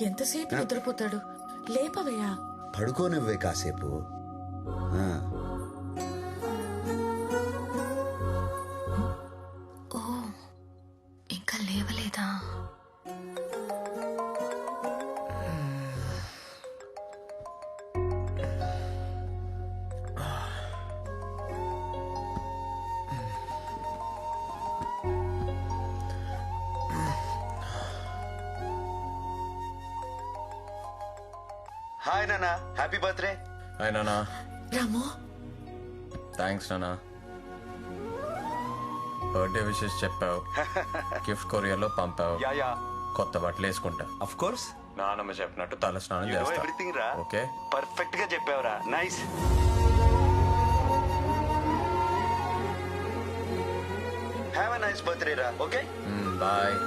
ఎంతసేపు నిద్రపోతాడు? లేపవయ్యా. పడుకోనివ్వే కాసేపు. ఆ. ఓ, ఇంకా లేవలేదా? హాయ్ నానా, హ్యాపీ బర్త్డే. హాయ్ నానా. రాము, థ్యాంక్స్ నానా. బర్త్డే విషెస్ చెప్పావు, గిఫ్ట్ కొరియర్లో పంపావు, కొత్త బట్టలు వేసుకుంటా. Of course. నానమ్మ చెప్పినట్టు తల స్నానం చేస్తా. ఎవ్రీథింగ్ రా. ఓకే, పర్ఫెక్ట్ గా చెప్పావురా. Nice. Have a nice birthday రా. Okay, bye.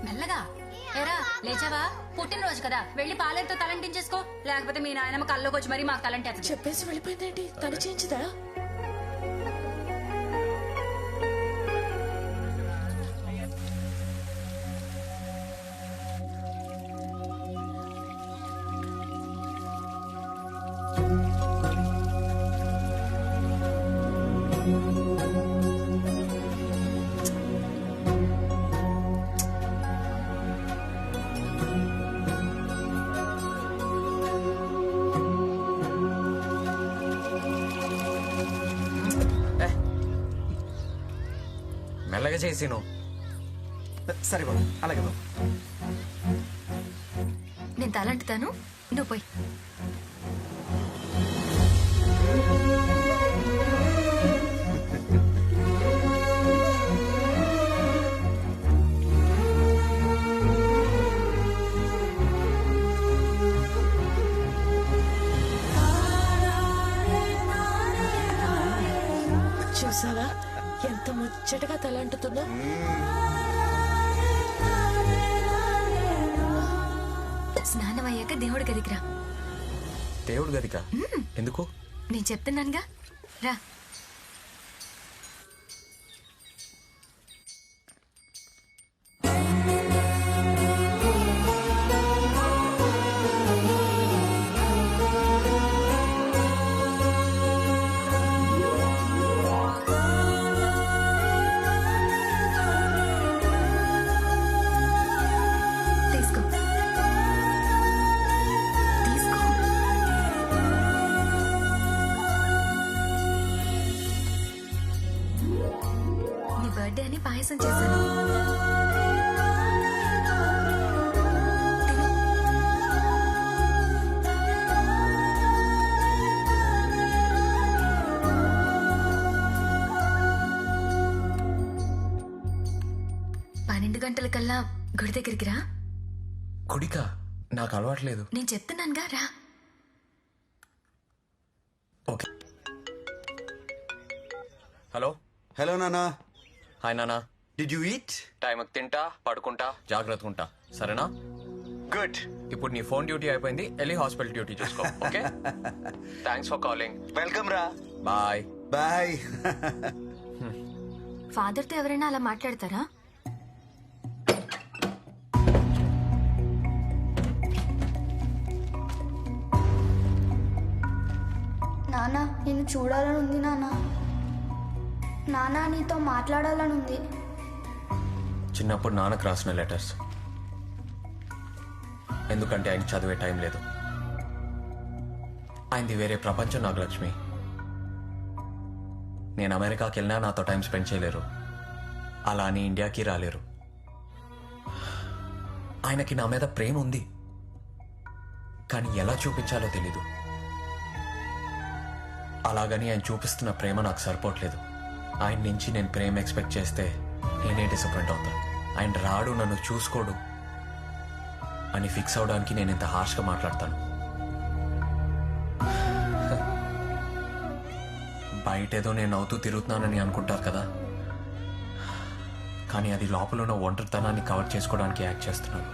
మెల్లగా. ఏరా లేచావా? పుట్టినరోజు కదా, వెళ్ళి పాలెంతో తలంటించేసుకో, లేకపోతే మీ నాయనమ్మ కల్లోకి వచ్చి మరీ మాకు తలంటేస్తుంది. చెప్పేసి వెళ్ళిపోయిందేంటి? తను చేయించదా? మెల్లగా చేసి నువ్వు. సరే బాబు, అలాగే బాబు. నేను తలంటుతాను, నువ్వు పోయి. చూసావా ఎంత ముచ్చటగా తలంటుతున్నా? స్నానం అయ్యాక దేవుడి గదికి రా. దేవుడు గదికా? ఎందుకు? నేను చెప్తున్నానుగా, రా. తీసుకో, తీసుకో. నీ బర్త్డే అని పాయసం చేశాను. తిను. పన్నెండు గంటలకల్లా గుడి దగ్గరికి రా. గుడికా? నాకు అలవాట్లేదు. నేను చెప్తున్నానుగా, రా. ఓకే. హలో. హలో నానా. హాయ్ నానా. Did you eat? టైంకి తింటా, పడుకుంటా, జాగ్రత్తగా ఉంటా, సరేనా? గుడ్. ఇప్పుడు నీ ఫోన్ డ్యూటీ అయిపోయింది, వెళ్ళి హాస్పిటల్ డ్యూటీ చూసుకో. Okay, thanks for calling. Welcome రా. బాయ్. బాయ్. ఫాదర్తో ఎవరైనా అలా మాట్లాడతారా? నాన్న, నిన్ను చూడాలని ఉంది నాన్న. నాన్న, నీతో మాట్లాడాలని ఉంది. చిన్నప్పుడు నాన్నకు రాసిన లెటర్స్. ఎందుకంటే ఆయన చదివే టైం లేదు. ఆయనది వేరే ప్రపంచం నాగలక్ష్మి. నేను అమెరికాకి వెళ్ళినా నాతో టైం స్పెండ్ చేయలేరు, అలా అని ఇండియాకి రాలేరు. ఆయనకి నా మీద ప్రేమ ఉంది, కానీ ఎలా చూపించాలో తెలీదు. అలాగని ఆయన చూపిస్తున్న ప్రేమ నాకు సరిపోవట్లేదు. ఆయన నుంచి నేను ప్రేమ ఎక్స్పెక్ట్ చేస్తే నేనే డిసప్పాయింట్ అవుతాను. ఆయన రాడు, నన్ను చూసుకోడు అని ఫిక్స్ అవడానికి నేను ఇంత హార్ష్గా మాట్లాడతాను. బయటేదో నేను నవ్వుతూ తిరుగుతున్నానని అనుకుంటారు కదా, కానీ అది లోపల ఉన్న ఒంటరితనాన్ని కవర్ చేసుకోవడానికి యాక్ట్ చేస్తున్నాను.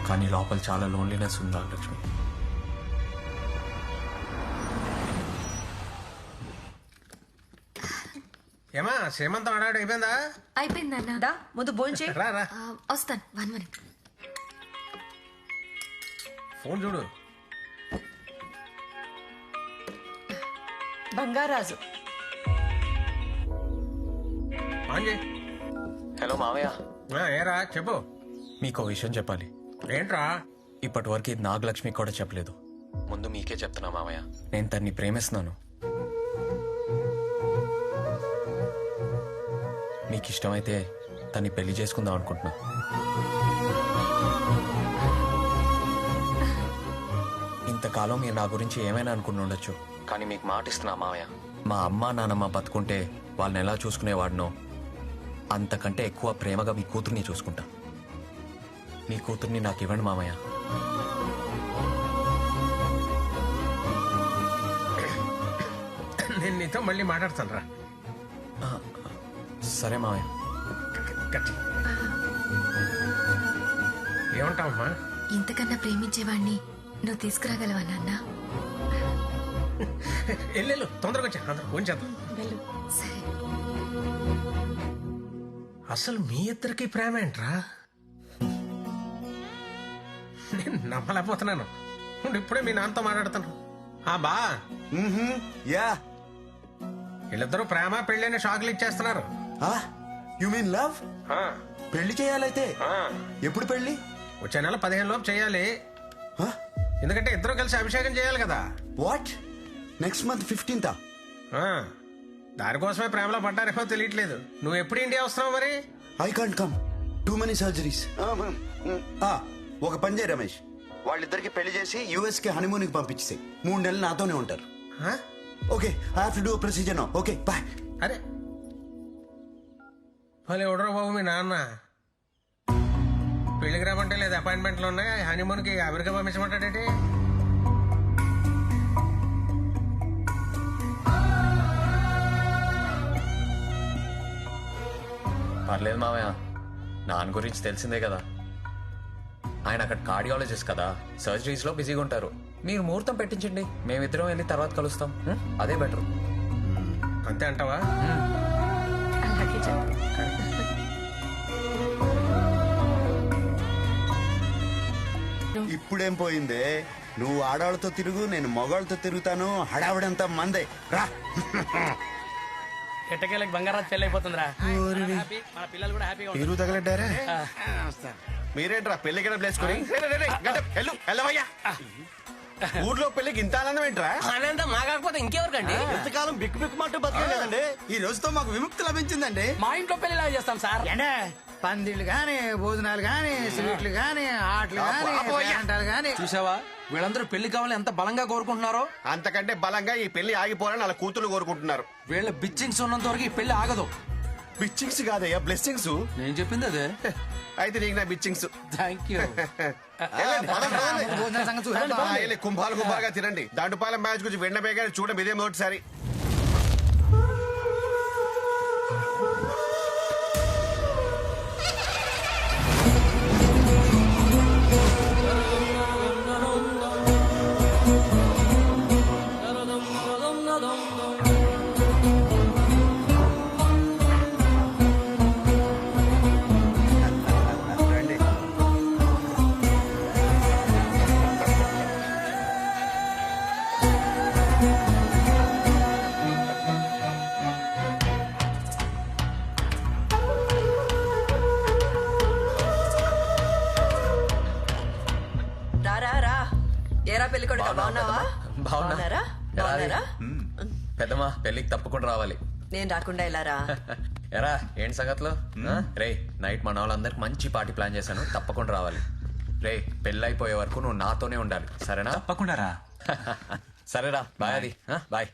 కానీ లోపల చాలా లోన్లీనెస్ ఉంది లక్ష్మి. ఏమా శ్రీమంతం ఆడాడు అయిపోయిందా? అయిపోయింది అన్న. దా ముందు భోంచే. రా రా వస్తాను 1 minute. ఫోన్ చూడు. బంగారాజు ఆన్ చేయి. హలో మావయ్య, ఏరా చెప్పు. మీకు విషయం చెప్పాలి. ఏంట్రా? ఇప్పటి వరకు ఇది నాగలక్ష్మి కూడా చెప్పలేదు. ముందు మీకే చెప్తున్నా మావయ్య, నేను తన్ని ప్రేమిస్తున్నాను. మీకు ఇష్టమైతే తన్ని పెళ్లి చేసుకుందాం అనుకుంటున్నా. ఇంతకాలం మీరు నా గురించి ఏమైనా అనుకుని ఉండొచ్చు, కానీ మీకు మాట ఇస్తున్నా మావయ్య, మా అమ్మ నాన్నమ్మ బతుకుంటే వాళ్ళని ఎలా చూసుకునేవాడినో అంతకంటే ఎక్కువ ప్రేమగా మీ కూతుర్ని చూసుకుంటా. మీ కూతుర్ని నాకు ఇవ్వండి మామయ్య. నేను నీతో మళ్ళీ మాట్లాడతాను రా. సరే మామయ్య. గట్టి. ఏమంటావమ్మా? ఇంతకన్నా ప్రేమించేవాణ్ణి నువ్వు తీసుకురాగలవా నాన్న? వెళ్ళు తొందరగా వచ్చా, అందరూ ఉంచేద్దాం. సరే. అసలు మీ ఇద్దరికి ప్రేమ ఏంట్రా? నేను నమ్మలేకపోతున్నాను. ఉండు, ఇప్పుడే మీ నాన్నతో మాట్లాడతాను. బా యా. వీళ్ళిద్దరూ ప్రేమ పెళ్ళైన షాకులు ఇచ్చేస్తున్నారు. You mean love? పెళ్లి చేయాలైతే ఎప్పుడు పెళ్లి? వచ్చే నెల 15 లోపు చేయాలి. ఎందుకంటే ఇద్దరు కలిసి అభిషేకం చేయాలి కదా. వాట్? Next month 15th? దానికోసమే ప్రేమలో పడ్డారేమో తెలియట్లేదు. నువ్వు ఎప్పుడు ఇండియా వస్తున్నావు మరి? I can't come, too many surgeries. ఒక పని చేయి రమేష్, వాళ్ళిద్దరికి పెళ్లి చేసి యుఎస్ కి హనీమూన్ కి పంపించేసి 3 నెలలు నాతోనే ఉంటారు. Okay, I have to do precision. Okay boy. అరే భలే ఎవడరా బాబు మీ నాన్న. పెళ్లికి రామంటే లేదు, అపాయింట్మెంట్లు ఉన్నాయి. హనీమూన్ కి అమెరికా పంపించమంటాడేంటి? పర్లేదు మామయ్య, నాన్న గురించి తెలిసిందే కదా. ఆయన అక్కడ కార్డియాలజిస్ట్ కదా, సర్జరీస్ లో బిజీగా ఉంటారు. మీరు ముహూర్తం పెట్టించండి, మేమిద్దరం వెళ్ళి తర్వాత కలుస్తాం. అదే బెటర్. అంతే అంటావా? అలాగే చెప్పు. ఇప్పుడేం పోయిందే? నువ్వు ఆడవాళ్ళతో తిరుగు, నేను మగవాళ్ళతో తిరుగుతాను. హడావిడంతా మందే రా. ఎట్టకేళ్ళకి బంగారాజు పెళ్ళి అయిపోతుందిరా. మన పిల్లలు కూడా హ్యాపీగా మీరు తగలడ్డారా? మీరేంట్రా పెళ్లికి ప్లేసుకొని ఊర్లో పెళ్లికి ఇంత ఆనందం ఏంట్రా? ఆనందం మాకాకపోతే ఇంకెవరికండి? ఎంతకాలం బిక్కు బిక్కు మాట బతకలేదండి. ఈ రోజుతో మాకు విముక్తి లభించిందండి. మా ఇంట్లో పెళ్లిలా చేస్తాం సార్. పందిళ్ళు గాని, భోజనాలు గాని, స్వీట్లు గాని, ఆటలు గాని, పేరంటాలు గాని. చూసావా వీళ్ళందరూ పెళ్లి కావాలని ఎంత బలంగా కోరుకుంటున్నారో? అంతకంటే బలంగా ఈ పెళ్లి ఆగిపోవాలని వాళ్ళ కూతురు కోరుకుంటున్నారు. వీళ్ళ బిచ్చింగ్స్ ఉన్నంత వరకు ఈ పెళ్లి ఆగదు. బిచ్చింగ్స్ కాదయ్యా, బ్లెస్సింగ్స్. నేను చెప్పింది అదే. అయితే నీకు నా బిచ్చింగ్స్. Thank you. భోజనాల సంగతి చూడండి. కుంభాలు కుంభాలుగా తినండి. దాంటుపాలెం మ్యాచ్ గురించి వెండబేగా చూడడం ఇదే మొదటిసారి. ఏరా పెళ్లి కొడుకు బాగున్నావా? బాగున్నారా? పెద్దమ్మా పెళ్లికి తప్పకుండా రావాలి. నేను రాకుండా ఎలా రా? ఎరా ఏంటి సంగతిలో? రే నైట్ మన వాళ్ళందరికి మంచి పార్టీ ప్లాన్ చేశాను, తప్పకుండా రావాలి. రే పెళ్ళైపోయే వరకు నువ్వు నాతోనే ఉండాలి సరేనా? తప్పకుండా రా. సరేరా బాయ్. అది బాయ్.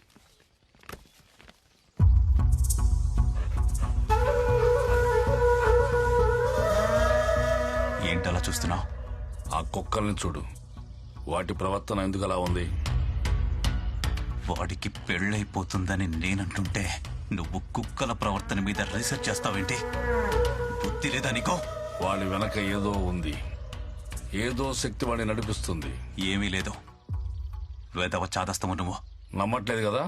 ఏంటలా చూస్తున్నావు? ఆ కుక్కల్ని చూడు, వాటి ప్రవర్తన ఎందుకు అలా ఉంది? వాడికి పెళ్ళైపోతుందని నేనంటుంటే నువ్వు కుక్కల ప్రవర్తన మీద రీసెర్చ్ చేస్తావేంటి? బుద్ధి లేదా నీకో? వాడి వెనక ఏదో ఉంది, ఏదో శక్తి వాడిని నడిపిస్తుంది. ఏమీ లేదు. వేదవ చాదస్తము నువ్వు. నమ్మట్లేదు కదా?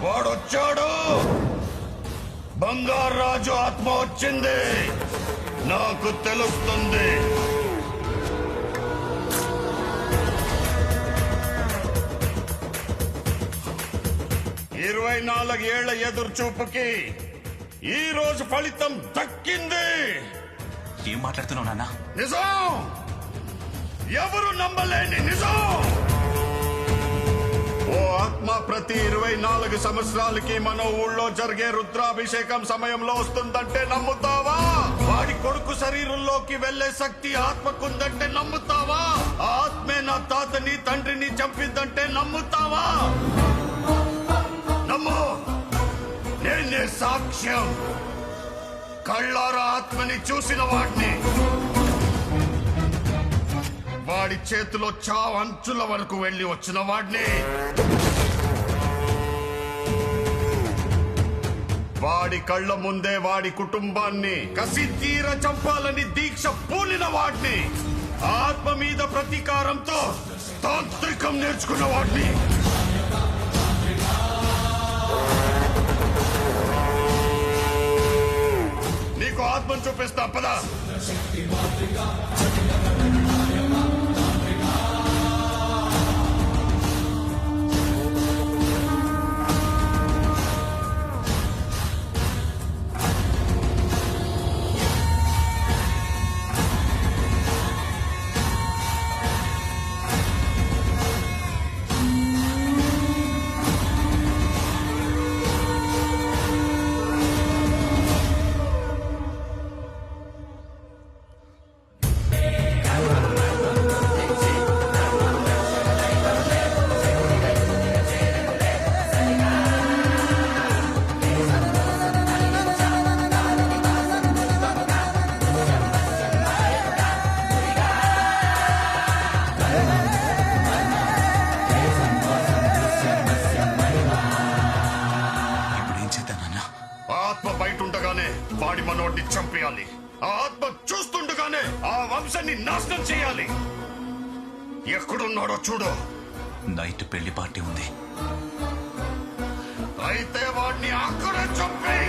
వాడొచ్చాడు. బంగారాజు ఆత్మ వచ్చింది, నాకు తెలుస్తుంది. ఇరవై 24 ఏళ్ల ఎదురు చూపుకి ఈ రోజు ఫలితం దక్కింది. ఏం మాట్లాడుతున్నావు నాన్న? నిజం, ఎవరు నమ్మలేని నిజం. ఓ ఆత్మ ప్రతి 24 సంవత్సరాలకి మన ఊళ్ళో జరిగే రుద్రాభిషేకం సమయంలో వస్తుందంటే నమ్ముతావా? వాడి కొడుకు శరీరంలోకి వెళ్లే శక్తి ఆత్మకుందంటే నమ్ముతావా? ఆత్మే నా తాతని తండ్రిని చంపిందంటే నమ్ముతావా? నమ్ము, నేనే సాక్ష్యం. కళ్ళారా ఆత్మని చూసిన వాడిని. వాడి చేతిలో చావు అంచుల వరకు వెళ్లి వచ్చిన వాడిని. వాడి కళ్ళ ముందే వాడి కుటుంబాన్ని కసి తీర చంపాలని దీక్ష పూనిన వాడిని. ఆత్మ మీద ప్రతీకారంతో తాంత్రికం నేర్చుకున్న వాడిని. నీకు ఆత్మను చూపిస్తా పదా. వాడి మనోడిని చంపేయాలి. ఆ ఆత్మ చూస్తుండగానే ఆ వంశాన్ని నాశనం చేయాలి. ఎక్కడున్నాడో చూడు. నైట్ పెళ్లి పార్టీ ఉంది. అయితే వాడిని అక్కడే చంపే.